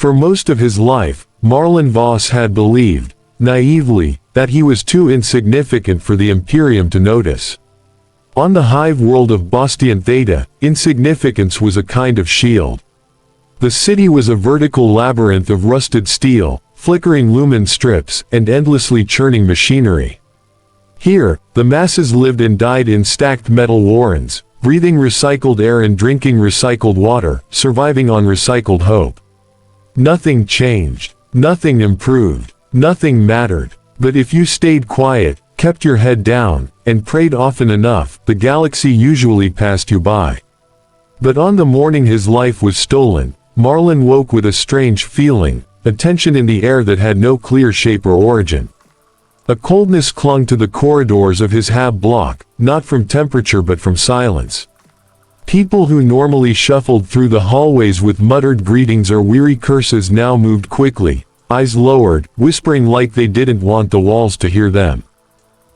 For most of his life, Marlon Voss had believed, naively, that he was too insignificant for the Imperium to notice. On the hive world of Bastion Theta, insignificance was a kind of shield. The city was a vertical labyrinth of rusted steel, flickering lumen strips, and endlessly churning machinery. Here, the masses lived and died in stacked metal warrens, breathing recycled air and drinking recycled water, surviving on recycled hope. Nothing changed, nothing improved, nothing mattered. But if you stayed quiet, kept your head down, and prayed often enough, the galaxy usually passed you by. But on the morning his life was stolen, Marlon woke with a strange feeling, a tension in the air that had no clear shape or origin. A coldness clung to the corridors of his hab block, not from temperature but from silence. People who normally shuffled through the hallways with muttered greetings or weary curses now moved quickly, eyes lowered, whispering like they didn't want the walls to hear them.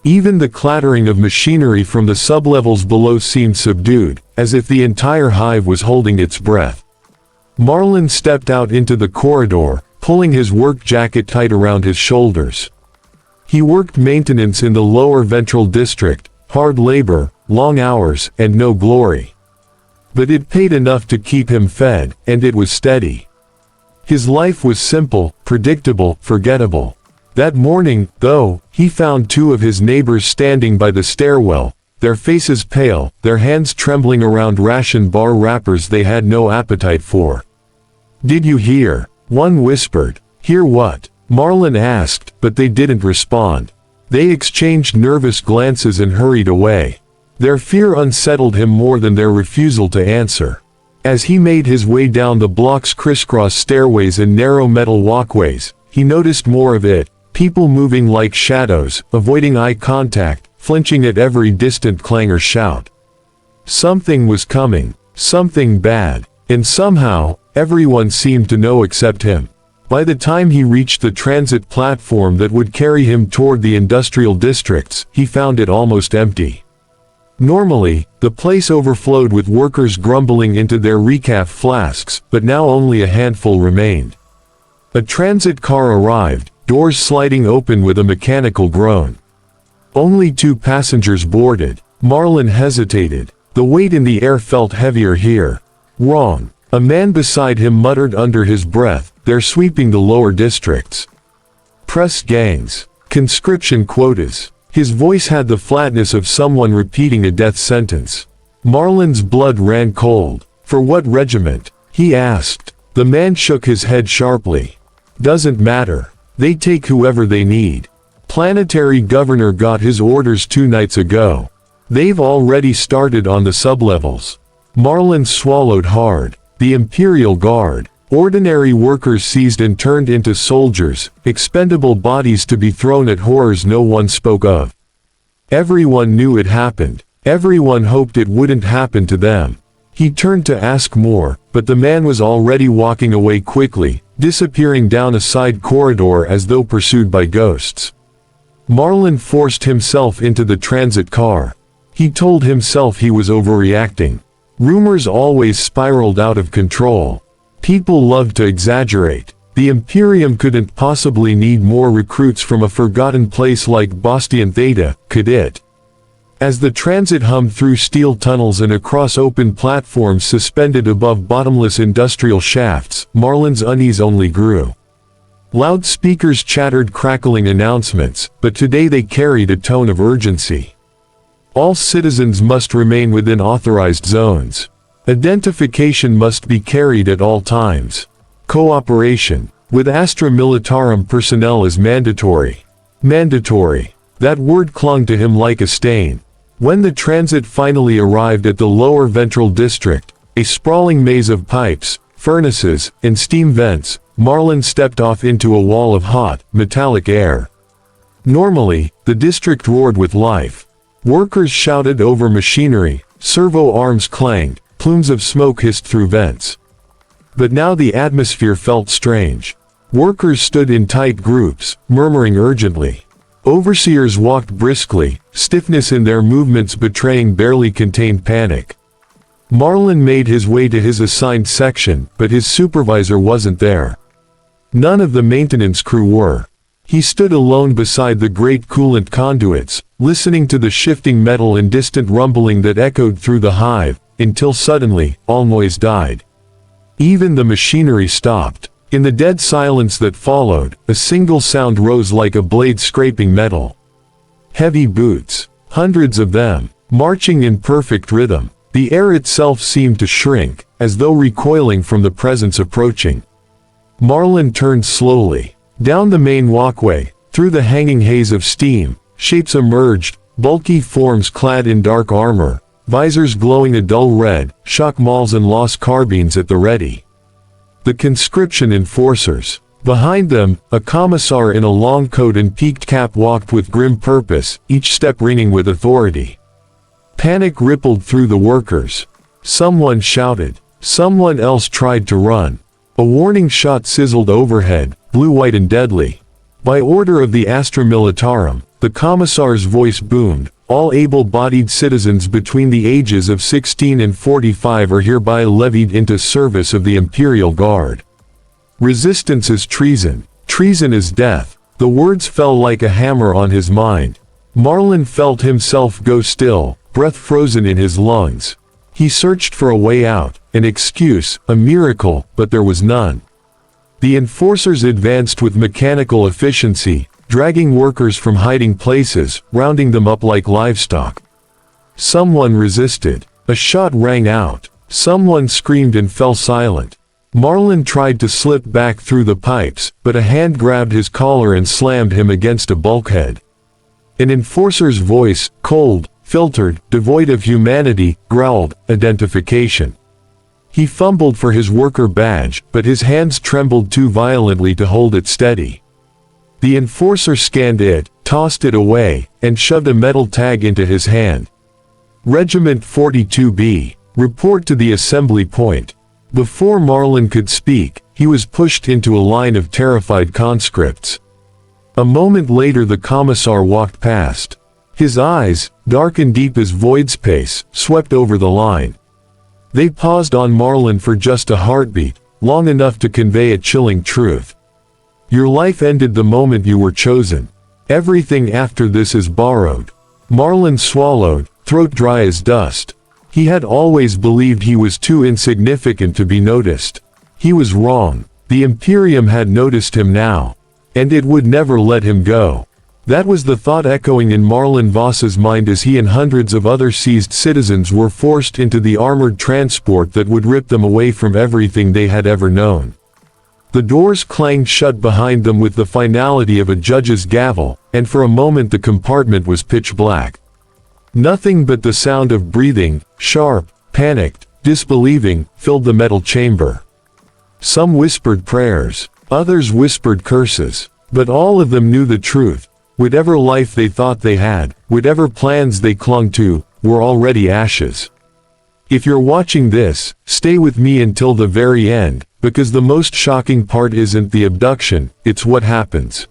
Even the clattering of machinery from the sublevels below seemed subdued, as if the entire hive was holding its breath. Marlon stepped out into the corridor, pulling his work jacket tight around his shoulders. He worked maintenance in the lower ventral district, hard labor, long hours, and no glory. But it paid enough to keep him fed, and it was steady. His life was simple, predictable, forgettable. That morning, though, he found two of his neighbors standing by the stairwell, their faces pale, their hands trembling around ration bar wrappers they had no appetite for. "Did you hear?" one whispered. "Hear what?" Marlon asked, but they didn't respond. They exchanged nervous glances and hurried away. Their fear unsettled him more than their refusal to answer. As he made his way down the block's crisscross stairways and narrow metal walkways, he noticed more of it, people moving like shadows, avoiding eye contact, flinching at every distant clang or shout. Something was coming, something bad, and somehow, everyone seemed to know except him. By the time he reached the transit platform that would carry him toward the industrial districts, he found it almost empty. Normally, the place overflowed with workers grumbling into their recaf flasks, but now only a handful remained. A transit car arrived, doors sliding open with a mechanical groan. Only 2 passengers boarded. Marlon hesitated. The weight in the air felt heavier here. Wrong. A man beside him muttered under his breath, "They're sweeping the lower districts. Press gangs. Conscription quotas." His voice had the flatness of someone repeating a death sentence. Marlon's blood ran cold. "For what regiment?" he asked. The man shook his head sharply. "Doesn't matter. They take whoever they need. Planetary Governor got his orders 2 nights ago. They've already started on the sublevels." Marlon swallowed hard. The Imperial Guard. Ordinary workers seized and turned into soldiers, expendable bodies to be thrown at horrors no one spoke of. Everyone knew it happened. Everyone hoped it wouldn't happen to them. He turned to ask more, but the man was already walking away quickly, disappearing down a side corridor as though pursued by ghosts. Marlon forced himself into the transit car. He told himself he was overreacting. Rumors always spiraled out of control. People loved to exaggerate. The Imperium couldn't possibly need more recruits from a forgotten place like Bastion Theta, could it? As the transit hummed through steel tunnels and across open platforms suspended above bottomless industrial shafts, Marlon's unease only grew. Loudspeakers chattered crackling announcements, but today they carried a tone of urgency. All citizens must remain within authorized zones. Identification must be carried at all times. Cooperation with Astra Militarum personnel is mandatory. Mandatory. That word clung to him like a stain. When the transit finally arrived at the lower ventral district, a sprawling maze of pipes, furnaces, and steam vents, Marlon stepped off into a wall of hot, metallic air. Normally, the district roared with life. Workers shouted over machinery, servo arms clanged, plumes of smoke hissed through vents. But now the atmosphere felt strange. Workers stood in tight groups, murmuring urgently. Overseers walked briskly, stiffness in their movements betraying barely contained panic. Marlon made his way to his assigned section, but his supervisor wasn't there. None of the maintenance crew were. He stood alone beside the great coolant conduits, listening to the shifting metal and distant rumbling that echoed through the hive, until suddenly, all noise died. Even the machinery stopped. In the dead silence that followed, a single sound rose like a blade scraping metal. Heavy boots, hundreds of them, marching in perfect rhythm. The air itself seemed to shrink, as though recoiling from the presence approaching. Marlin turned slowly. Down the main walkway, through the hanging haze of steam, shapes emerged, bulky forms clad in dark armor, visors glowing a dull red, shock mauls and lost carbines at the ready. The conscription enforcers. Behind them, a commissar in a long coat and peaked cap walked with grim purpose, each step ringing with authority. Panic rippled through the workers. Someone shouted. Someone else tried to run. A warning shot sizzled overhead, blue-white and deadly. By order of the Astra Militarum, the commissar's voice boomed, all able-bodied citizens between the ages of 16 and 45 are hereby levied into service of the Imperial Guard. Resistance is treason. Treason is death. The words fell like a hammer on his mind. Marlin felt himself go still, breath frozen in his lungs. He searched for a way out, an excuse, a miracle, but there was none. The enforcers advanced with mechanical efficiency, dragging workers from hiding places, rounding them up like livestock. Someone resisted. A shot rang out. Someone screamed and fell silent. Marlin tried to slip back through the pipes, but a hand grabbed his collar and slammed him against a bulkhead. An enforcer's voice, cold, filtered, devoid of humanity, growled, "Identification." He fumbled for his worker badge, but his hands trembled too violently to hold it steady. The enforcer scanned it, tossed it away, and shoved a metal tag into his hand. Regiment 42B. Report to the assembly point. Before Marlin could speak, he was pushed into a line of terrified conscripts. A moment later the commissar walked past. His eyes, dark and deep as void space, swept over the line. They paused on Marlin for just a heartbeat, long enough to convey a chilling truth. Your life ended the moment you were chosen. Everything after this is borrowed. Marlin swallowed, throat dry as dust. He had always believed he was too insignificant to be noticed. He was wrong. The Imperium had noticed him now. And it would never let him go. That was the thought echoing in Marlin Voss's mind as he and hundreds of other seized citizens were forced into the armored transport that would rip them away from everything they had ever known. The doors clanged shut behind them with the finality of a judge's gavel, and for a moment the compartment was pitch black. Nothing but the sound of breathing, sharp, panicked, disbelieving, filled the metal chamber. Some whispered prayers, others whispered curses, but all of them knew the truth. Whatever life they thought they had, whatever plans they clung to, were already ashes. If you're watching this, stay with me until the very end, because the most shocking part isn't the abduction, it's what happens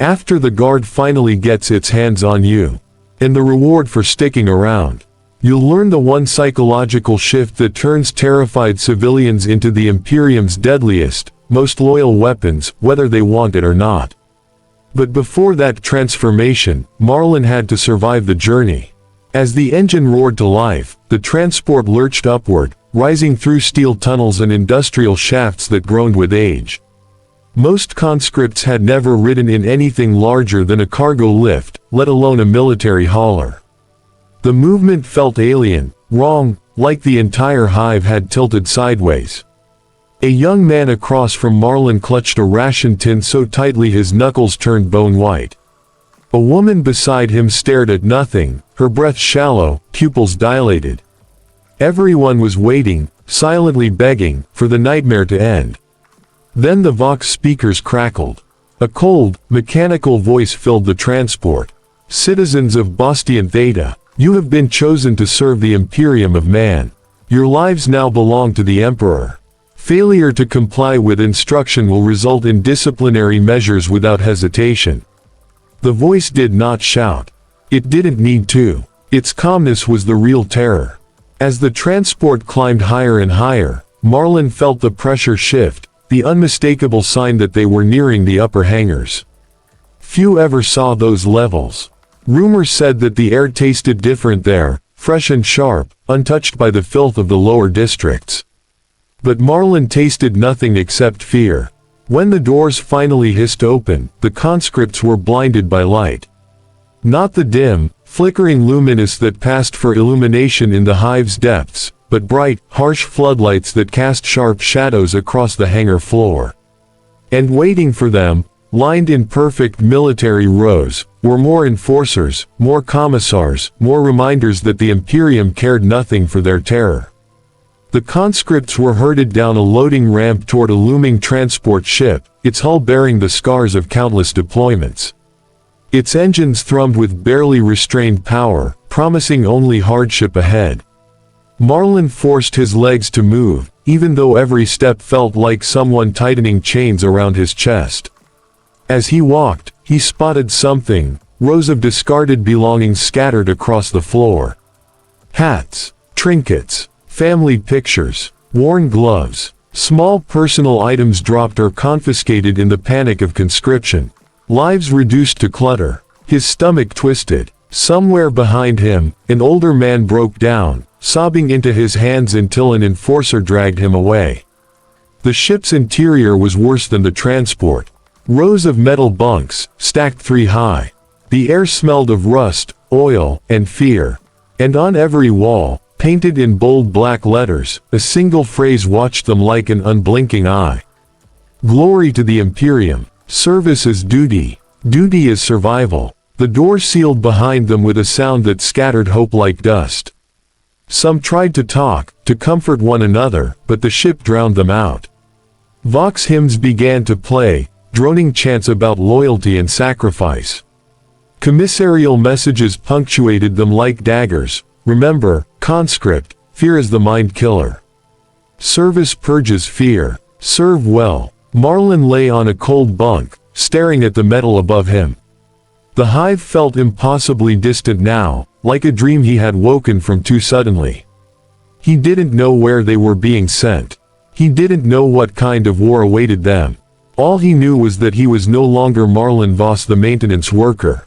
after the guard finally gets its hands on you. And the reward for sticking around. You'll learn the one psychological shift that turns terrified civilians into the Imperium's deadliest, most loyal weapons, whether they want it or not. But before that transformation, Marlin had to survive the journey. As the engine roared to life, the transport lurched upward, rising through steel tunnels and industrial shafts that groaned with age. Most conscripts had never ridden in anything larger than a cargo lift, let alone a military hauler. The movement felt alien, wrong, like the entire hive had tilted sideways. A young man across from Marlin clutched a ration tin so tightly his knuckles turned bone white. A woman beside him stared at nothing, her breath shallow, pupils dilated. Everyone was waiting, silently begging, for the nightmare to end. Then the Vox speakers crackled. A cold, mechanical voice filled the transport. Citizens of Bastien Theta, you have been chosen to serve the Imperium of Man. Your lives now belong to the Emperor. Failure to comply with instruction will result in disciplinary measures without hesitation. The voice did not shout. It didn't need to. Its calmness was the real terror. As the transport climbed higher and higher, Marlin felt the pressure shift, the unmistakable sign that they were nearing the upper hangars. Few ever saw those levels. Rumors said that the air tasted different there, fresh and sharp, untouched by the filth of the lower districts. But Marlin tasted nothing except fear. When the doors finally hissed open, the conscripts were blinded by light. Not the dim, flickering luminous that passed for illumination in the hive's depths, but bright, harsh floodlights that cast sharp shadows across the hangar floor. And waiting for them, lined in perfect military rows, were more enforcers, more commissars, more reminders that the Imperium cared nothing for their terror. The conscripts were herded down a loading ramp toward a looming transport ship, its hull bearing the scars of countless deployments. Its engines thrummed with barely restrained power, promising only hardship ahead. Marlin forced his legs to move, even though every step felt like someone tightening chains around his chest. As he walked, he spotted something, rows of discarded belongings scattered across the floor. Hats, trinkets, family pictures, worn gloves, small personal items dropped or confiscated in the panic of conscription. Lives reduced to clutter. His stomach twisted. Somewhere behind him, an older man broke down, sobbing into his hands until an enforcer dragged him away. The ship's interior was worse than the transport. Rows of metal bunks, stacked 3 high. The air smelled of rust, oil, and fear. And on every wall, painted in bold black letters, a single phrase watched them like an unblinking eye. Glory to the Imperium. Service is duty. Duty is survival. The door sealed behind them with a sound that scattered hope like dust. Some tried to talk, to comfort one another, but the ship drowned them out. Vox hymns began to play, droning chants about loyalty and sacrifice. Commissarial messages punctuated them like daggers. Remember, conscript, fear is the mind killer. Service purges fear. Serve well. Marlin lay on a cold bunk, staring at the metal above him. The hive felt impossibly distant now, like a dream he had woken from too suddenly. He didn't know where they were being sent. He didn't know what kind of war awaited them. All he knew was that he was no longer Marlin Voss, the maintenance worker.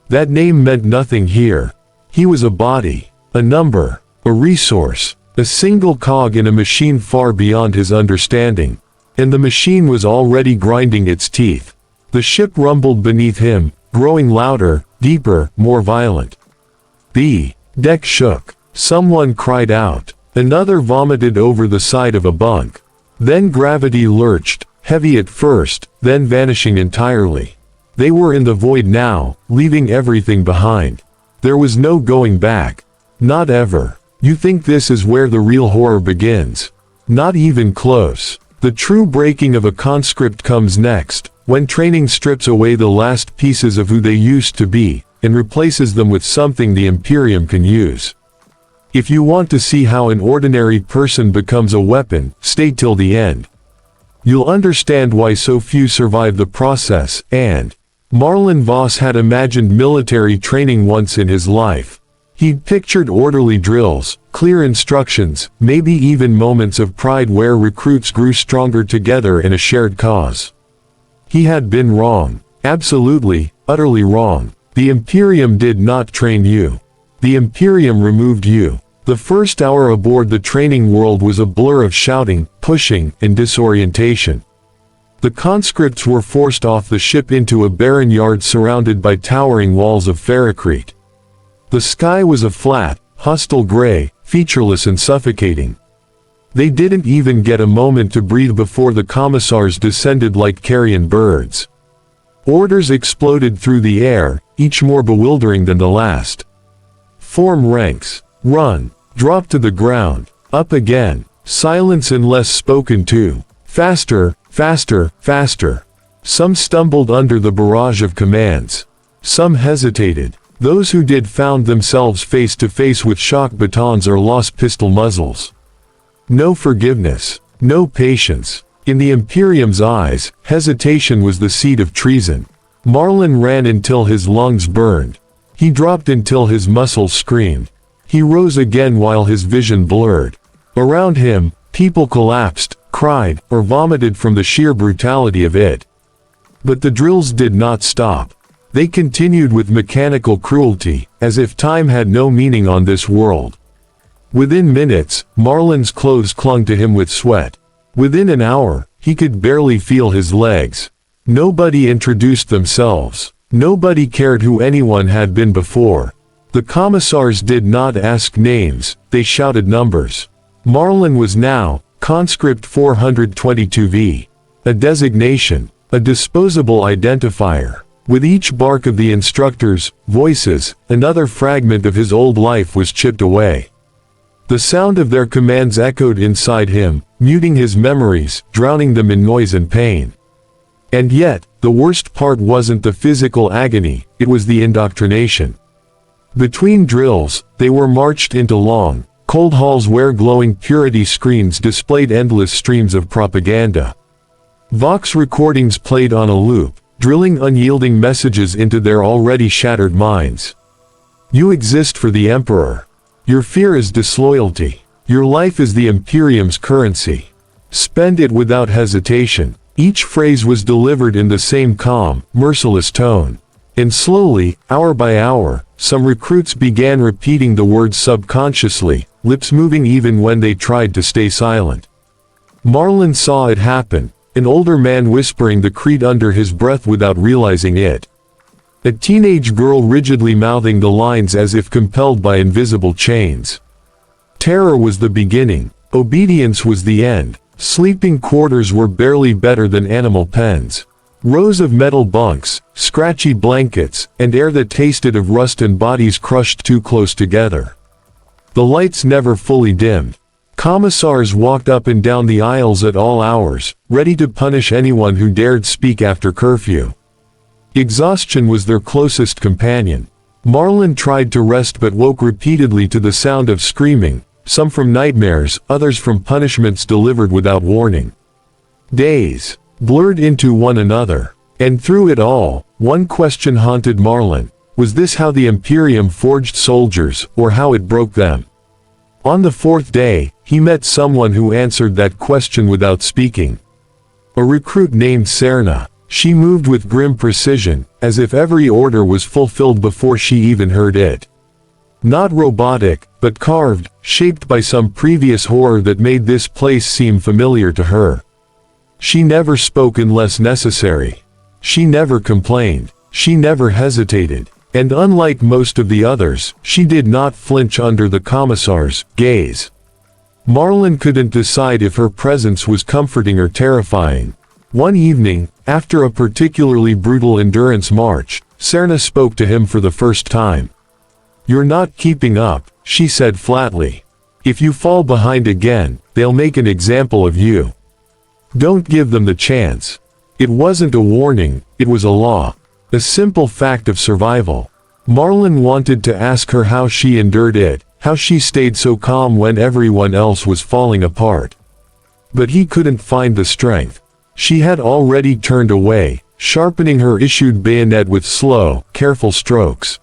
That name meant nothing here. He was a body, a number, a resource, a single cog in a machine far beyond his understanding. And the machine was already grinding its teeth. The ship rumbled beneath him, growing louder, deeper, more violent. The deck shook. Someone cried out. Another vomited over the side of a bunk. Then gravity lurched, heavy at first, then vanishing entirely. They were in the void now, leaving everything behind. There was no going back. Not ever. You think this is where the real horror begins? Not even close. The true breaking of a conscript comes next, when training strips away the last pieces of who they used to be, and replaces them with something the Imperium can use. If you want to see how an ordinary person becomes a weapon, stay till the end. You'll understand why so few survive the process, and Marlin Voss had imagined military training once in his life. He'd pictured orderly drills, clear instructions, maybe even moments of pride where recruits grew stronger together in a shared cause. He had been wrong. Absolutely, utterly wrong. The Imperium did not train you. The Imperium removed you. The first hour aboard the training world was a blur of shouting, pushing, and disorientation. The conscripts were forced off the ship into a barren yard surrounded by towering walls of ferrocrete. The sky was a flat, hostile gray, featureless and suffocating. They didn't even get a moment to breathe before the commissars descended like carrion birds. Orders exploded through the air, each more bewildering than the last. Form ranks. Run. Drop to the ground. Up again. Silence unless spoken to. Faster, faster, faster. Some stumbled under the barrage of commands. Some hesitated. Those who did found themselves face to face with shock batons or lost pistol muzzles. No forgiveness. No patience. In the Imperium's eyes, hesitation was the seed of treason. Marlin ran until his lungs burned. He dropped until his muscles screamed. He rose again while his vision blurred. Around him, people collapsed, cried, or vomited from the sheer brutality of it. But the drills did not stop. They continued with mechanical cruelty, as if time had no meaning on this world. Within minutes, Marlin's clothes clung to him with sweat. Within an hour, he could barely feel his legs. Nobody introduced themselves. Nobody cared who anyone had been before. The commissars did not ask names, they shouted numbers. Marlin was now conscript 422V. A designation, a disposable identifier. With each bark of the instructors' voices, another fragment of his old life was chipped away. The sound of their commands echoed inside him, muting his memories, drowning them in noise and pain. And yet, the worst part wasn't the physical agony, it was the indoctrination. Between drills, they were marched into long, cold halls where glowing purity screens displayed endless streams of propaganda. Vox recordings played on a loop, drilling unyielding messages into their already shattered minds. You exist for the Emperor. Your fear is disloyalty. Your life is the Imperium's currency. Spend it without hesitation. Each phrase was delivered in the same calm, merciless tone. And slowly, hour by hour, some recruits began repeating the words subconsciously, lips moving even when they tried to stay silent. Marlin saw it happen, an older man whispering the creed under his breath without realizing it. A teenage girl rigidly mouthing the lines as if compelled by invisible chains. Terror was the beginning, obedience was the end. Sleeping quarters were barely better than animal pens. Rows of metal bunks, scratchy blankets, and air that tasted of rust and bodies crushed too close together. The lights never fully dimmed. Commissars walked up and down the aisles at all hours, ready to punish anyone who dared speak after curfew. Exhaustion was their closest companion. Marlin tried to rest but woke repeatedly to the sound of screaming, some from nightmares, others from punishments delivered without warning. Days blurred into one another, and through it all, one question haunted Marlin. Was this how the Imperium forged soldiers, or how it broke them? On the fourth day, he met someone who answered that question without speaking. A recruit named Serna. She moved with grim precision, as if every order was fulfilled before she even heard it. Not robotic, but carved, shaped by some previous horror that made this place seem familiar to her. She never spoke unless necessary. She never complained. She never hesitated. And unlike most of the others, she did not flinch under the commissar's gaze. Marlin couldn't decide if her presence was comforting or terrifying. One evening, after a particularly brutal endurance march, Serna spoke to him for the first time. "You're not keeping up," she said flatly. "If you fall behind again, they'll make an example of you. Don't give them the chance." It wasn't a warning, it was a law. A simple fact of survival. Marlin wanted to ask her how she endured it, how she stayed so calm when everyone else was falling apart. But he couldn't find the strength. She had already turned away, sharpening her issued bayonet with slow, careful strokes.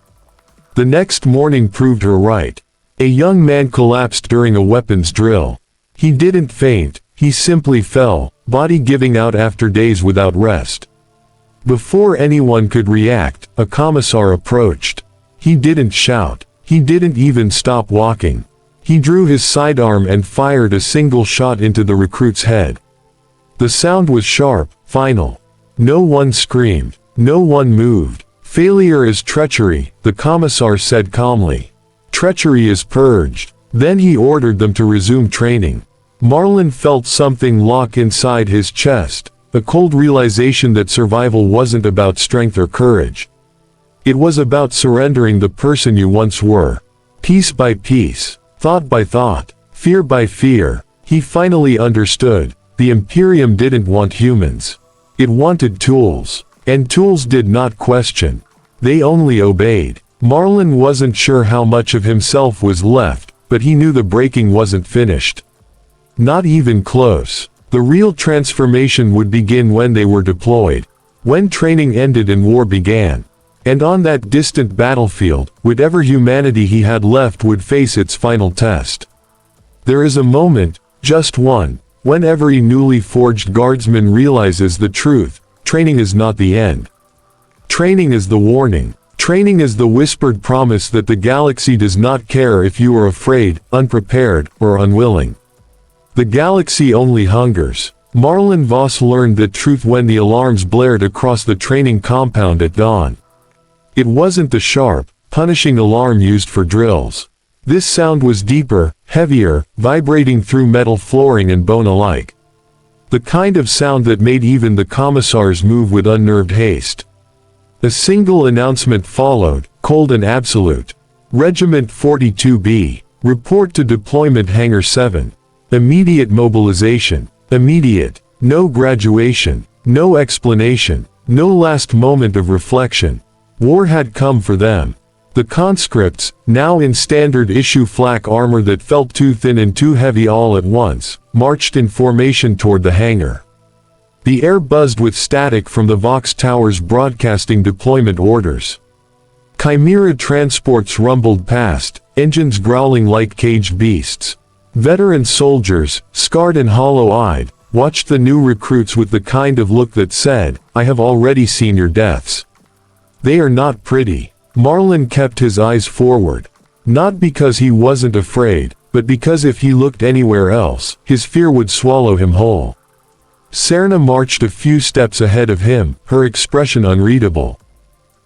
The next morning proved her right. A young man collapsed during a weapons drill. He didn't faint, he simply fell, body giving out after days without rest. Before anyone could react, a commissar approached. He didn't shout. He didn't even stop walking. He drew his sidearm and fired a single shot into the recruit's head. The sound was sharp, final. No one screamed. No one moved. "Failure is treachery," the commissar said calmly. "Treachery is purged." Then he ordered them to resume training. Marlin felt something lock inside his chest, a cold realization that survival wasn't about strength or courage. It was about surrendering the person you once were. Piece by piece, thought by thought, fear by fear, he finally understood. The Imperium didn't want humans. It wanted tools. And tools did not question. They only obeyed. Marlin wasn't sure how much of himself was left, but he knew the breaking wasn't finished. Not even close. The real transformation would begin when they were deployed. When training ended and war began. And on that distant battlefield, whatever humanity he had left would face its final test. There is a moment, just one, when every newly forged guardsman realizes the truth, training is not the end. Training is the warning. Training is the whispered promise that the galaxy does not care if you are afraid, unprepared, or unwilling. The galaxy only hungers. Marlon Voss learned that truth when the alarms blared across the training compound at dawn. It wasn't the sharp, punishing alarm used for drills. This sound was deeper, heavier, vibrating through metal flooring and bone alike. The kind of sound that made even the commissars move with unnerved haste. A single announcement followed, cold and absolute. Regiment 42B. Report to deployment Hangar 7. Immediate mobilization. Immediate. No graduation. No explanation. No last moment of reflection. War had come for them. The conscripts, now in standard issue flak armor that felt too thin and too heavy all at once, marched in formation toward the hangar. The air buzzed with static from the Vox towers broadcasting deployment orders. Chimera transports rumbled past, engines growling like caged beasts. Veteran soldiers, scarred and hollow-eyed, watched the new recruits with the kind of look that said, "I have already seen your deaths." They are not pretty. Marlon kept his eyes forward. Not because he wasn't afraid, but because if he looked anywhere else, his fear would swallow him whole. Serna marched a few steps ahead of him, her expression unreadable.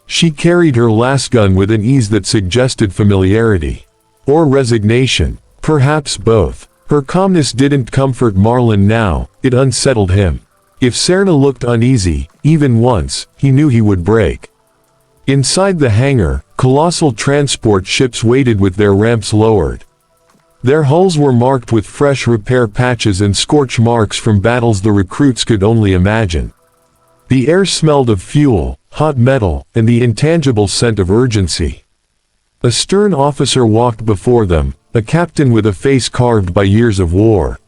She carried her lasgun with an ease that suggested familiarity. Or resignation. Perhaps both. Her calmness didn't comfort Marlon now, it unsettled him. If Serna looked uneasy, even once, he knew he would break. Inside the hangar, colossal transport ships waited with their ramps lowered. Their hulls were marked with fresh repair patches and scorch marks from battles the recruits could only imagine. The air smelled of fuel, hot metal, and the intangible scent of urgency. A stern officer walked before them, a captain with a face carved by years of war.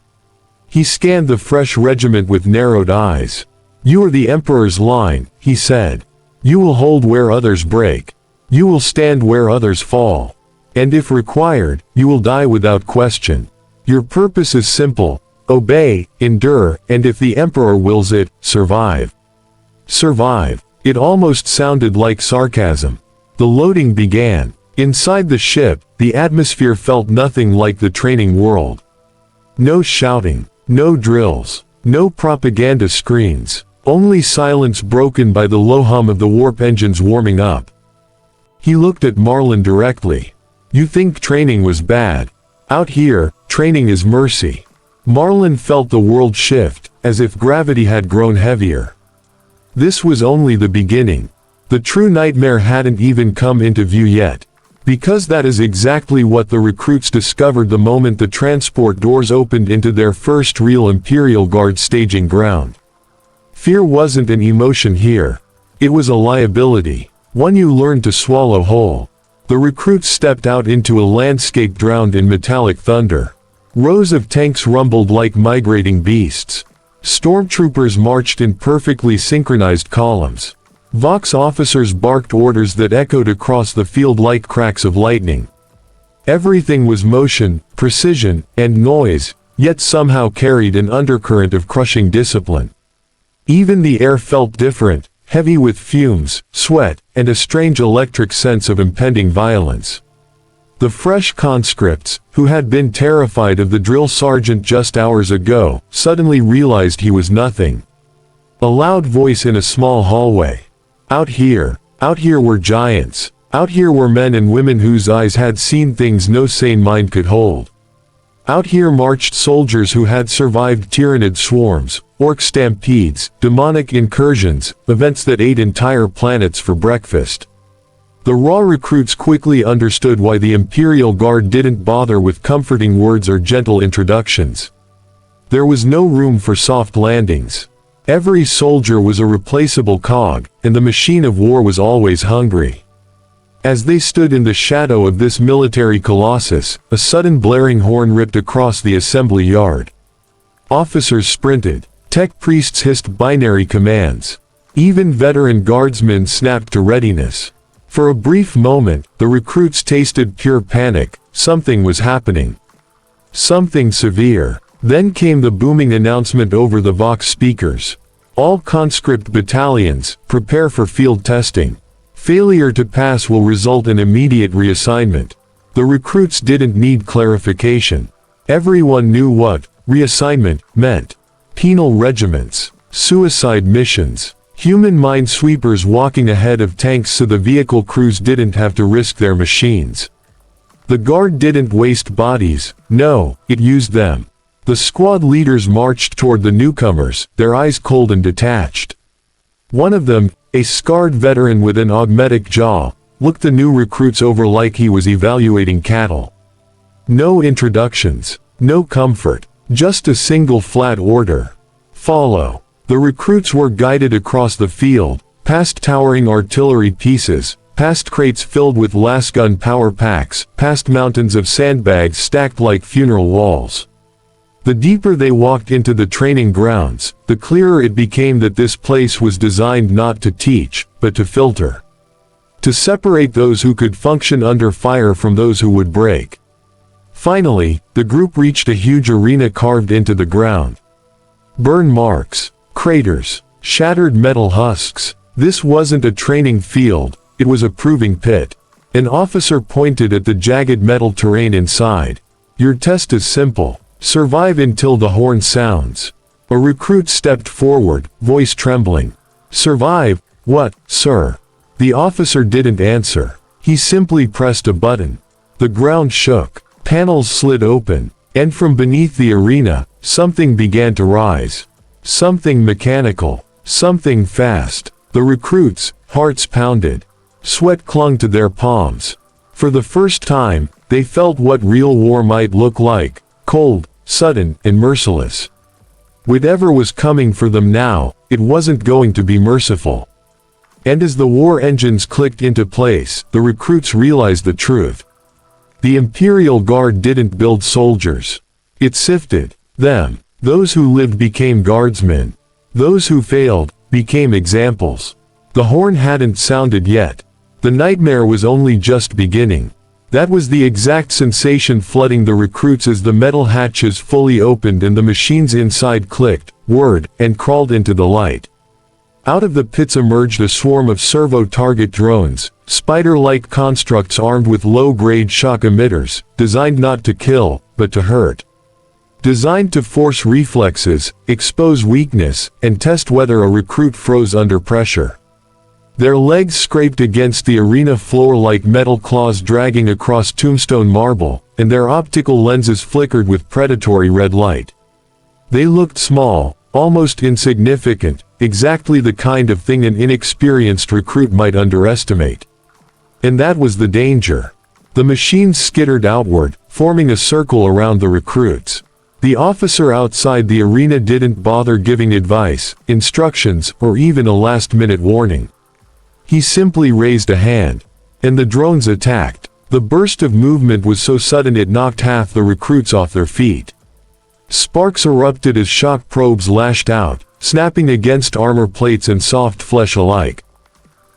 He scanned the fresh regiment with narrowed eyes. "You are the Emperor's line," he said. "You will hold where others break. You will stand where others fall. And if required, you will die without question. Your purpose is simple: obey, endure, and if the Emperor wills it, survive." Survive. It almost sounded like sarcasm. The loading began. Inside the ship, the atmosphere felt nothing like the training world. No shouting, no drills, no propaganda screens, only silence broken by the low hum of the warp engines warming up. He looked at Marlon directly. "You think training was bad? Out here, training is mercy." Marlon felt the world shift, as if gravity had grown heavier. This was only the beginning. The true nightmare hadn't even come into view yet. Because that is exactly what the recruits discovered the moment the transport doors opened into their first real Imperial Guard staging ground. Fear wasn't an emotion here. It was a liability, one you learned to swallow whole. The recruits stepped out into a landscape drowned in metallic thunder. Rows of tanks rumbled like migrating beasts. Stormtroopers marched in perfectly synchronized columns. Vox officers barked orders that echoed across the field like cracks of lightning. Everything was motion, precision, and noise, yet somehow carried an undercurrent of crushing discipline. Even the air felt different, heavy with fumes, sweat, and a strange electric sense of impending violence. The fresh conscripts, who had been terrified of the drill sergeant just hours ago, suddenly realized he was nothing. A loud voice in a small hallway. Out here were giants. Out here were men and women whose eyes had seen things no sane mind could hold. Out here marched soldiers who had survived tyrannid swarms, orc stampedes, demonic incursions, events that ate entire planets for breakfast. The raw recruits quickly understood why the Imperial Guard didn't bother with comforting words or gentle introductions. There was no room for soft landings. Every soldier was a replaceable cog, and the machine of war was always hungry. As they stood in the shadow of this military colossus, a sudden blaring horn ripped across the assembly yard. Officers sprinted. Tech priests hissed binary commands. Even veteran guardsmen snapped to readiness. For a brief moment, the recruits tasted pure panic. Something was happening. Something severe. Then came the booming announcement over the Vox speakers. All conscript battalions, prepare for field testing. Failure to pass will result in immediate reassignment. The recruits didn't need clarification. Everyone knew what reassignment meant. Penal regiments, suicide missions, human minesweepers walking ahead of tanks so the vehicle crews didn't have to risk their machines. The guard didn't waste bodies, no, it used them. The squad leaders marched toward the newcomers, their eyes cold and detached. One of them, a scarred veteran with an augmetic jaw, looked the new recruits over like he was evaluating cattle. No introductions, no comfort, just a single flat order. Follow. The recruits were guided across the field, past towering artillery pieces, past crates filled with lasgun power packs, past mountains of sandbags stacked like funeral walls. The deeper they walked into the training grounds, the clearer it became that this place was designed not to teach, but to filter. To separate those who could function under fire from those who would break. Finally, the group reached a huge arena carved into the ground. Burn marks, craters, shattered metal husks. This wasn't a training field, it was a proving pit. An officer pointed at the jagged metal terrain inside. Your test is simple. Survive until the horn sounds. A recruit stepped forward, voice trembling. Survive? What, sir? The officer didn't answer. He simply pressed a button. The ground shook. Panels slid open. And from beneath the arena, something began to rise. Something mechanical. Something fast. The recruits' hearts pounded. Sweat clung to their palms. For the first time, they felt what real war might look like. Cold, sudden, and merciless. Whatever was coming for them now, it wasn't going to be merciful. And as the war engines clicked into place, the recruits realized the truth. The Imperial Guard didn't build soldiers. It sifted them. Those who lived became guardsmen. Those who failed became examples. The horn hadn't sounded yet. The nightmare was only just beginning. That was the exact sensation flooding the recruits as the metal hatches fully opened and the machines inside clicked, whirred, and crawled into the light. Out of the pits emerged a swarm of servo-target drones, spider-like constructs armed with low-grade shock emitters, designed not to kill, but to hurt. Designed to force reflexes, expose weakness, and test whether a recruit froze under pressure. Their legs scraped against the arena floor like metal claws dragging across tombstone marble, and their optical lenses flickered with predatory red light. They looked small, almost insignificant, exactly the kind of thing an inexperienced recruit might underestimate. And that was the danger. The machines skittered outward, forming a circle around the recruits. The officer outside the arena didn't bother giving advice, instructions, or even a last-minute warning. He simply raised a hand. And the drones attacked. The burst of movement was so sudden it knocked half the recruits off their feet. Sparks erupted as shock probes lashed out, snapping against armor plates and soft flesh alike.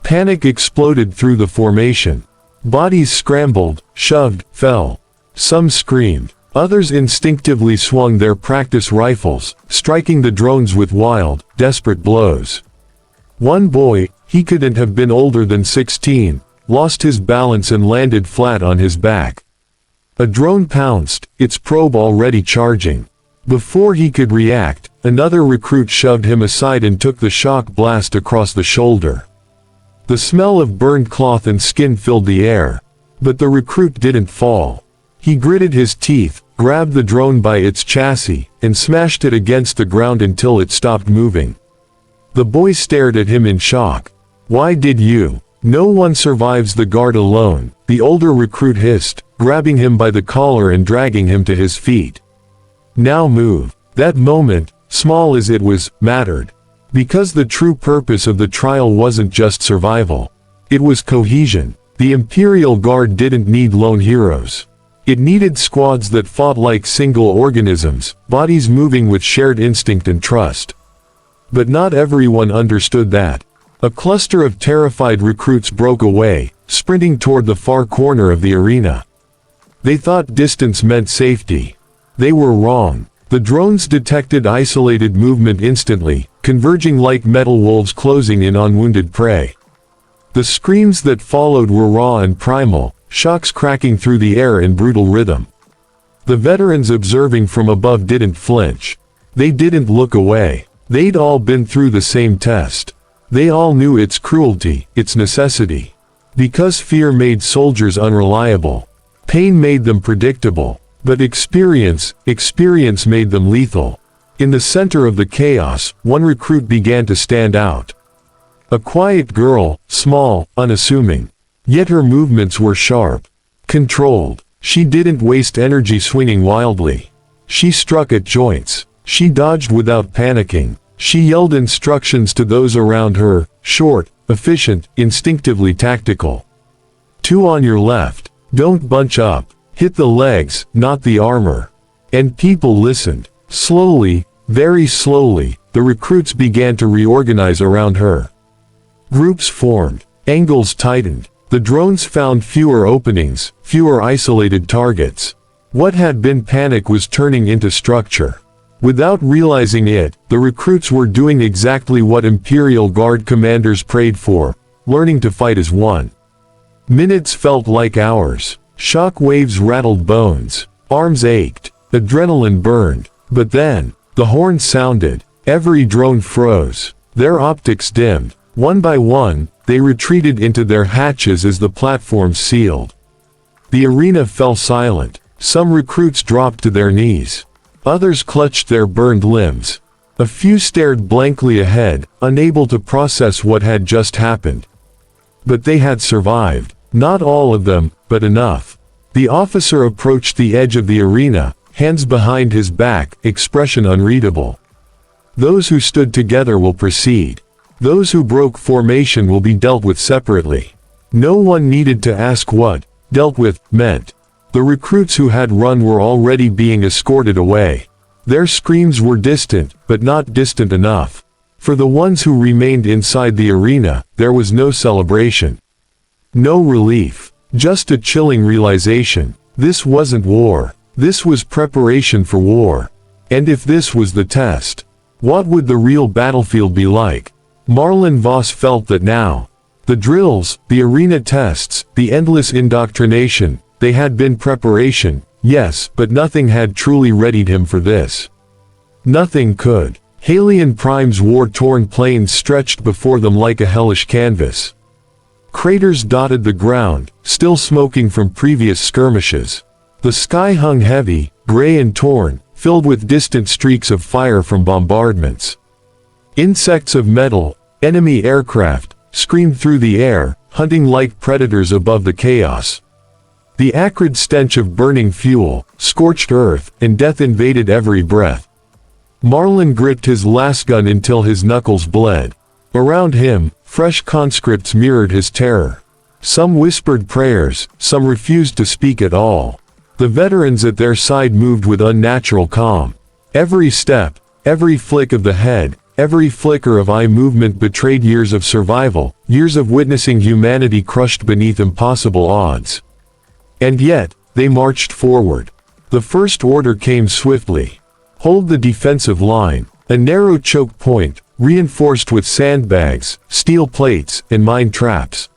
Panic exploded through the formation. Bodies scrambled, shoved, fell. Some screamed. Others instinctively swung their practice rifles, striking the drones with wild, desperate blows. One boy, he couldn't have been older than 16, lost his balance and landed flat on his back. A drone pounced, its probe already charging. Before he could react, another recruit shoved him aside and took the shock blast across the shoulder. The smell of burned cloth and skin filled the air. But the recruit didn't fall. He gritted his teeth, grabbed the drone by its chassis, and smashed it against the ground until it stopped moving. The boy stared at him in shock. "Why did you? No one survives the guard alone," the older recruit hissed, grabbing him by the collar and dragging him to his feet. "Now move." That moment, small as it was, mattered. Because the true purpose of the trial wasn't just survival. It was cohesion. The Imperial Guard didn't need lone heroes. It needed squads that fought like single organisms, bodies moving with shared instinct and trust. But not everyone understood that. A cluster of terrified recruits broke away, sprinting toward the far corner of the arena. They thought distance meant safety. They were wrong. The drones detected isolated movement instantly, converging like metal wolves closing in on wounded prey. The screams that followed were raw and primal, shocks cracking through the air in brutal rhythm. The veterans observing from above didn't flinch. They didn't look away. They'd all been through the same test. They all knew its cruelty, its necessity. Because fear made soldiers unreliable. Pain made them predictable. But experience made them lethal. In the center of the chaos, one recruit began to stand out. A quiet girl, small, unassuming. Yet her movements were sharp. Controlled. She didn't waste energy swinging wildly. She struck at joints. She dodged without panicking. She yelled instructions to those around her, short, efficient, instinctively tactical. 2 on your left. Don't bunch up. Hit the legs, not the armor. And people listened. Slowly, very slowly, the recruits began to reorganize around her. Groups formed. Angles tightened. The drones found fewer openings, fewer isolated targets. What had been panic was turning into structure. Without realizing it, the recruits were doing exactly what Imperial Guard commanders prayed for, learning to fight as one. Minutes felt like hours. Shock waves rattled bones. Arms ached. Adrenaline burned. But then, the horn sounded. Every drone froze. Their optics dimmed. One by one, they retreated into their hatches as the platforms sealed. The arena fell silent. Some recruits dropped to their knees. Others clutched their burned limbs. A few stared blankly ahead, unable to process what had just happened. But they had survived. Not all of them, but enough. The officer approached the edge of the arena, hands behind his back, expression unreadable. Those who stood together will proceed. Those who broke formation will be dealt with separately. No one needed to ask what "dealt with" meant. The recruits who had run were already being escorted away. Their screams were distant, but not distant enough. For the ones who remained inside the arena, there was no celebration. No relief. Just a chilling realization. This wasn't war. This was preparation for war. And if this was the test, what would the real battlefield be like? Marlon Voss felt that now. The drills, the arena tests, the endless indoctrination, they had been preparation, yes, but nothing had truly readied him for this. Nothing could. Halion Prime's war-torn plains stretched before them like a hellish canvas. Craters dotted the ground, still smoking from previous skirmishes. The sky hung heavy, gray and torn, filled with distant streaks of fire from bombardments. Insects of metal, enemy aircraft, screamed through the air, hunting like predators above the chaos. The acrid stench of burning fuel, scorched earth, and death invaded every breath. Marlon gripped his lasgun until his knuckles bled. Around him, fresh conscripts mirrored his terror. Some whispered prayers, some refused to speak at all. The veterans at their side moved with unnatural calm. Every step, every flick of the head, every flicker of eye movement betrayed years of survival, years of witnessing humanity crushed beneath impossible odds. And yet, they marched forward. The first order came swiftly. Hold the defensive line, a narrow choke point, reinforced with sandbags, steel plates, and mine traps.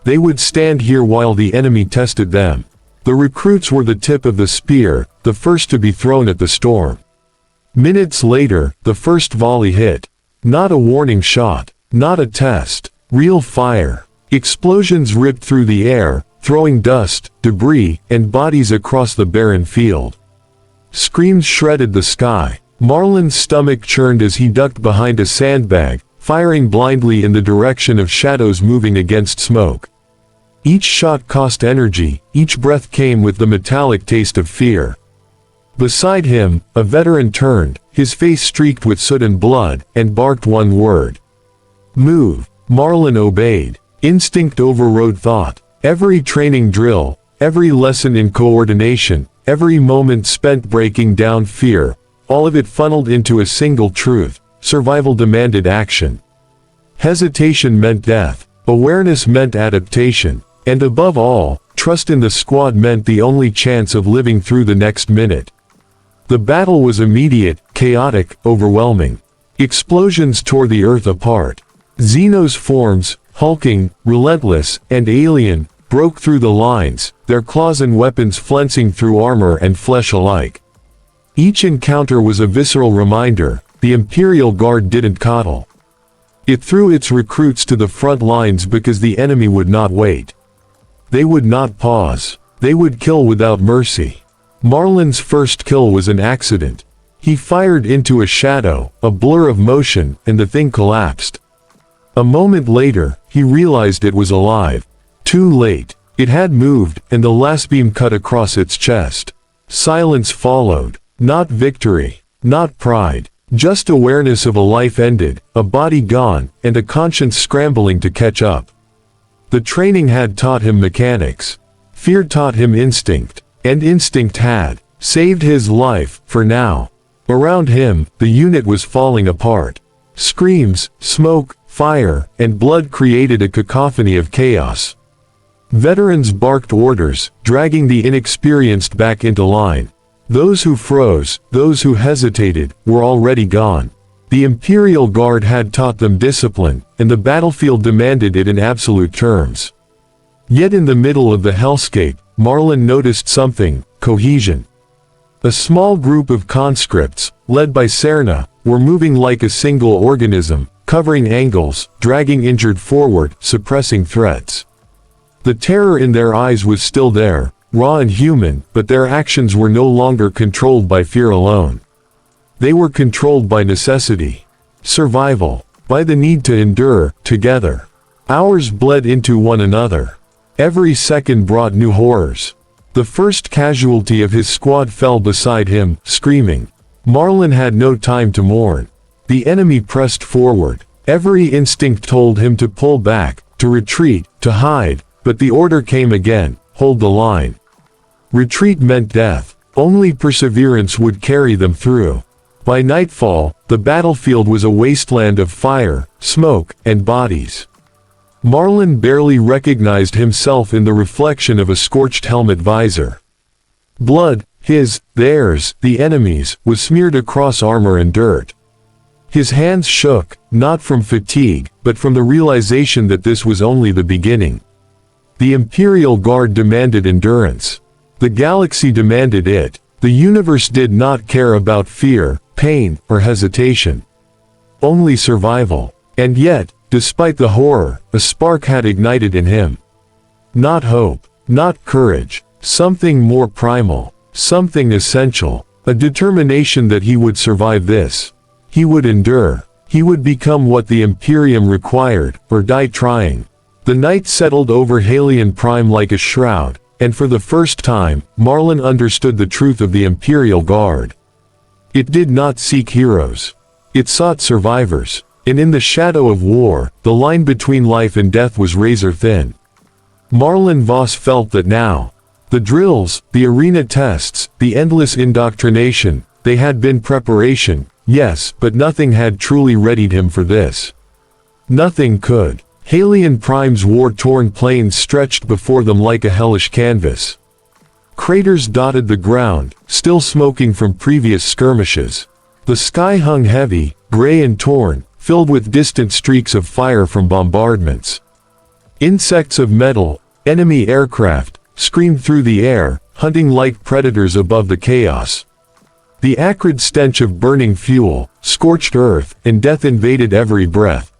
They would stand here while the enemy tested them. The recruits were the tip of the spear, the first to be thrown at the storm. Minutes later, the first volley hit. Not a warning shot, not a test, real fire. Explosions ripped through the air, throwing dust, debris, and bodies across the barren field. Screams shredded the sky. Marlon's stomach churned as he ducked behind a sandbag, firing blindly in the direction of shadows moving against smoke. Each shot cost energy, each breath came with the metallic taste of fear. Beside him, a veteran turned, his face streaked with soot and blood, and barked one word. "Move." Marlon obeyed. Instinct overrode thought. Every training drill, every lesson in coordination, every moment spent breaking down fear, all of it funneled into a single truth: survival demanded action. Hesitation meant death. Awareness meant adaptation. And above all, trust in the squad meant the only chance of living through the next minute. The battle was immediate, chaotic, overwhelming. Explosions tore the earth apart. Xenos forms, hulking, relentless, and alien, broke through the lines, their claws and weapons flensing through armor and flesh alike. Each encounter was a visceral reminder: the Imperial Guard didn't coddle. It threw its recruits to the front lines because the enemy would not wait. They would not pause. They would kill without mercy. Marlin's first kill was an accident. He fired into a shadow, a blur of motion, and the thing collapsed. A moment later, he realized it was alive. Too late. It had moved, and the last beam cut across its chest. Silence followed. Not victory. Not pride. Just awareness of a life ended, a body gone, and a conscience scrambling to catch up. The training had taught him mechanics. Fear taught him instinct. And instinct had saved his life, for now. Around him, the unit was falling apart. Screams, smoke, fire, and blood created a cacophony of chaos. Veterans barked orders, dragging the inexperienced back into line. Those who froze, those who hesitated, were already gone. The Imperial Guard had taught them discipline, and the battlefield demanded it in absolute terms. Yet in the middle of the hellscape, Marlin noticed something: cohesion. A small group of conscripts, led by Serna, were moving like a single organism, covering angles, dragging injured forward, suppressing threats. The terror in their eyes was still there, raw and human, but their actions were no longer controlled by fear alone. They were controlled by necessity. Survival. By the need to endure, together. Hours bled into one another. Every second brought new horrors. The first casualty of his squad fell beside him, screaming. Marlin had no time to mourn. The enemy pressed forward. Every instinct told him to pull back, to retreat, to hide, but the order came again: hold the line. Retreat meant death. Only perseverance would carry them through. By nightfall, the battlefield was a wasteland of fire, smoke, and bodies. Marlin barely recognized himself in the reflection of a scorched helmet visor. Blood, his, theirs, the enemy's, was smeared across armor and dirt. His hands shook, not from fatigue, but from the realization that this was only the beginning. The Imperial Guard demanded endurance. The galaxy demanded it. The universe did not care about fear, pain, or hesitation. Only survival. And yet, despite the horror, a spark had ignited in him. Not hope, not courage, something more primal, something essential, a determination that he would survive this. He would endure. He would become what the Imperium required, or die trying. The night settled over Halion Prime like a shroud, and for the first time, Marlin understood the truth of the Imperial Guard. It did not seek heroes. It sought survivors. And in the shadow of war, the line between life and death was razor thin. Marlin Voss felt that now. The drills, the arena tests, the endless indoctrination, they had been preparation, yes, but nothing had truly readied him for this. Nothing could. Halion Prime's war-torn plains stretched before them like a hellish canvas. Craters dotted the ground, still smoking from previous skirmishes. The sky hung heavy, gray and torn, filled with distant streaks of fire from bombardments. Insects of metal, enemy aircraft, screamed through the air, hunting like predators above the chaos. The acrid stench of burning fuel, scorched earth, and death invaded every breath.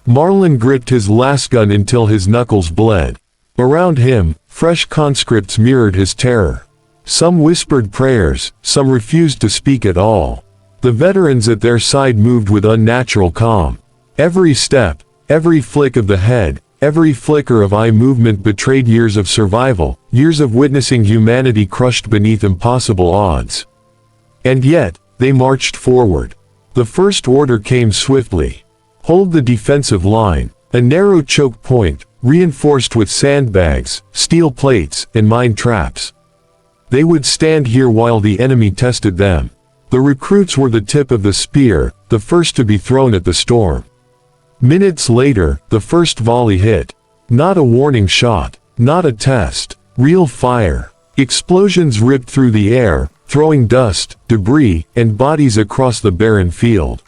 Marlin gripped his lasgun until his knuckles bled. Around him, fresh conscripts mirrored his terror. Some whispered prayers, some refused to speak at all. The veterans at their side moved with unnatural calm. Every step, every flick of the head, every flicker of eye movement betrayed years of survival, years of witnessing humanity crushed beneath impossible odds. And yet, they marched forward. The first order came swiftly. Hold the defensive line, a narrow choke point, reinforced with sandbags, steel plates, and mine traps. They would stand here while the enemy tested them. The recruits were the tip of the spear, the first to be thrown at the storm. Minutes later, the first volley hit. Not a warning shot, not a test, real fire. Explosions ripped through the air, throwing dust, debris, and bodies across the barren field.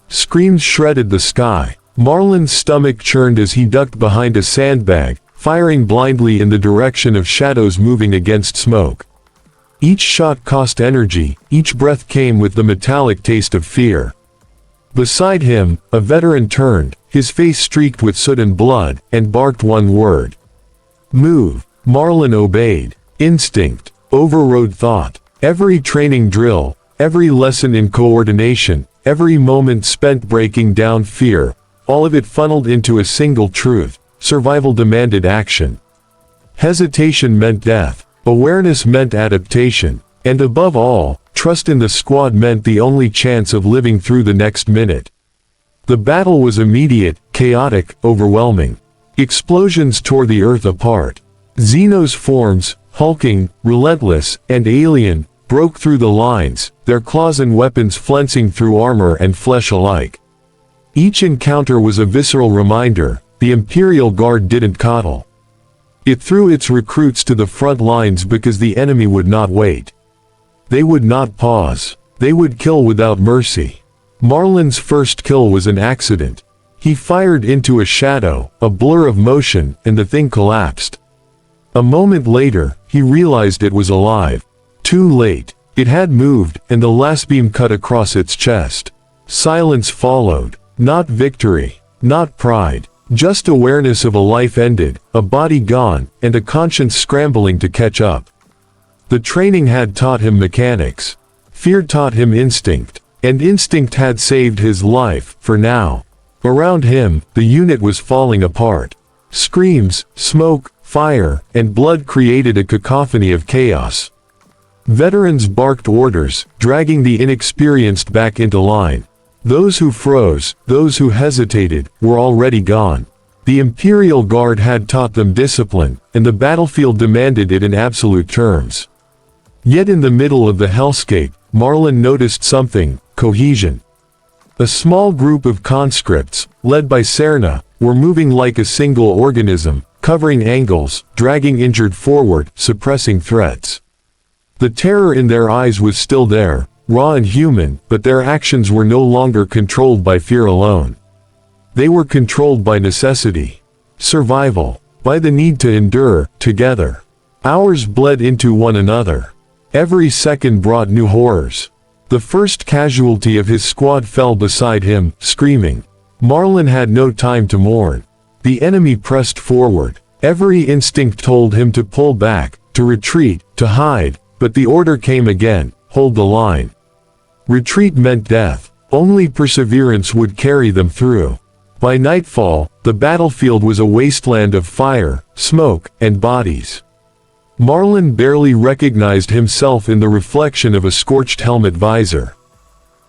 Screams shredded the sky. Marlin's stomach churned as he ducked behind a sandbag, firing blindly in the direction of shadows moving against smoke. Each shot cost energy, each breath came with the metallic taste of fear. Beside him, a veteran turned, his face streaked with soot and blood, and barked one word. "Move." Marlin obeyed. Instinct overrode thought. Every training drill, every lesson in coordination, every moment spent breaking down fear, all of it funneled into a single truth: survival demanded action. Hesitation meant death. Awareness meant adaptation. And above all, trust in the squad meant the only chance of living through the next minute. The battle was immediate, chaotic, overwhelming. Explosions tore the earth apart. Xenos forms, hulking, relentless, and alien, broke through the lines, their claws and weapons flensing through armor and flesh alike. Each encounter was a visceral reminder: the Imperial Guard didn't coddle. It threw its recruits to the front lines because the enemy would not wait. They would not pause. They would kill without mercy. Marlin's first kill was an accident. He fired into a shadow, a blur of motion, and the thing collapsed. A moment later, he realized it was alive. Too late. It had moved, and the last beam cut across its chest. Silence followed. Not victory. Not pride. Just awareness of a life ended, a body gone, and a conscience scrambling to catch up. The training had taught him mechanics. Fear taught him instinct. And instinct had saved his life, for now. Around him, the unit was falling apart. Screams, smoke, fire, and blood created a cacophony of chaos. Veterans barked orders, dragging the inexperienced back into line. Those who froze, those who hesitated, were already gone. The Imperial Guard had taught them discipline, and the battlefield demanded it in absolute terms. Yet in the middle of the hellscape, Marlin noticed something: cohesion. A small group of conscripts, led by Serna, were moving like a single organism, covering angles, dragging injured forward, suppressing threats. The terror in their eyes was still there, raw and human, but their actions were no longer controlled by fear alone. They were controlled by necessity. Survival. By the need to endure, together. Hours bled into one another. Every second brought new horrors. The first casualty of his squad fell beside him, screaming. Marlin had no time to mourn. The enemy pressed forward. Every instinct told him to pull back, to retreat, to hide, but the order came again: hold the line. Retreat meant death. Only perseverance would carry them through. By nightfall, the battlefield was a wasteland of fire, smoke, and bodies. Marlin barely recognized himself in the reflection of a scorched helmet visor.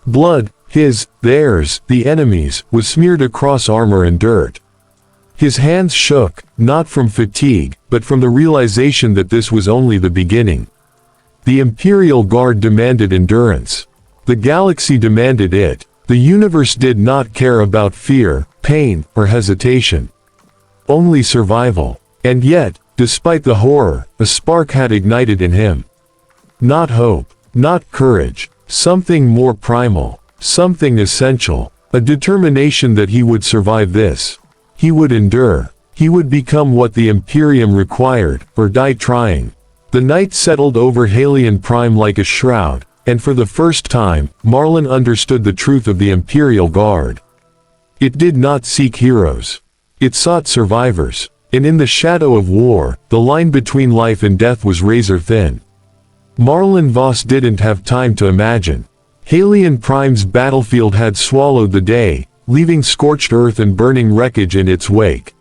Blood, his, theirs, the enemy's, was smeared across armor and dirt. His hands shook, not from fatigue, but from the realization that this was only the beginning. The Imperial Guard demanded endurance. The galaxy demanded it. The universe did not care about fear, pain, or hesitation. Only survival. And yet, despite the horror, a spark had ignited in him. Not hope, not courage, something more primal, something essential, a determination that he would survive this. He would endure. He would become what the Imperium required, or die trying. The night settled over Halion Prime like a shroud, and for the first time, Marlin understood the truth of the Imperial Guard. It did not seek heroes. It sought survivors. And in the shadow of war, the line between life and death was razor thin. Marlin Voss didn't have time to imagine. Halion Prime's battlefield had swallowed the day, leaving scorched earth and burning wreckage in its wake.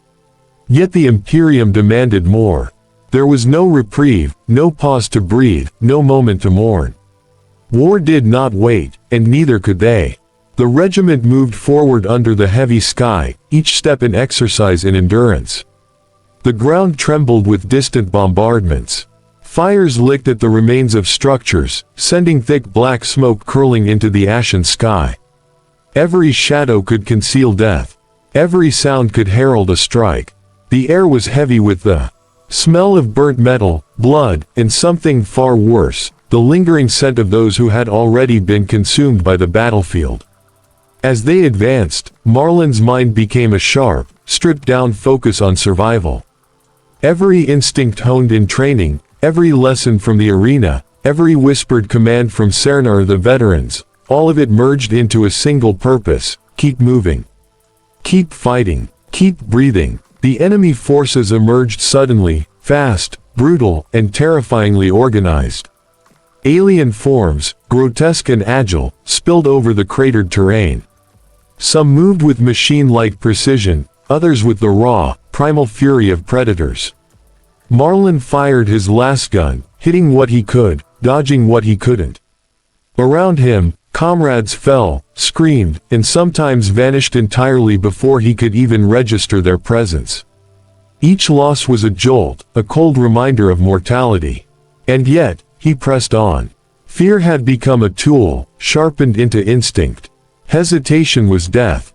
Yet the Imperium demanded more. There was no reprieve, no pause to breathe, no moment to mourn. War did not wait, and neither could they. The regiment moved forward under the heavy sky, each step an exercise in endurance. The ground trembled with distant bombardments. Fires licked at the remains of structures, sending thick black smoke curling into the ashen sky. Every shadow could conceal death. Every sound could herald a strike. The air was heavy with the smell of burnt metal, blood, and something far worse, the lingering scent of those who had already been consumed by the battlefield. As they advanced, Marlin's mind became a sharp, stripped-down focus on survival. Every instinct honed in training, every lesson from the arena, every whispered command from Cernar the veterans, all of it merged into a single purpose: keep moving. Keep fighting. Keep breathing. The enemy forces emerged suddenly, fast, brutal, and terrifyingly organized. Alien forms, grotesque and agile, spilled over the cratered terrain. Some moved with machine-like precision, others with the raw, primal fury of predators. Marlin fired his last gun, hitting what he could, dodging what he couldn't. Around him, comrades fell, screamed, and sometimes vanished entirely before he could even register their presence. Each loss was a jolt, a cold reminder of mortality. And yet, he pressed on. Fear had become a tool, sharpened into instinct. Hesitation was death,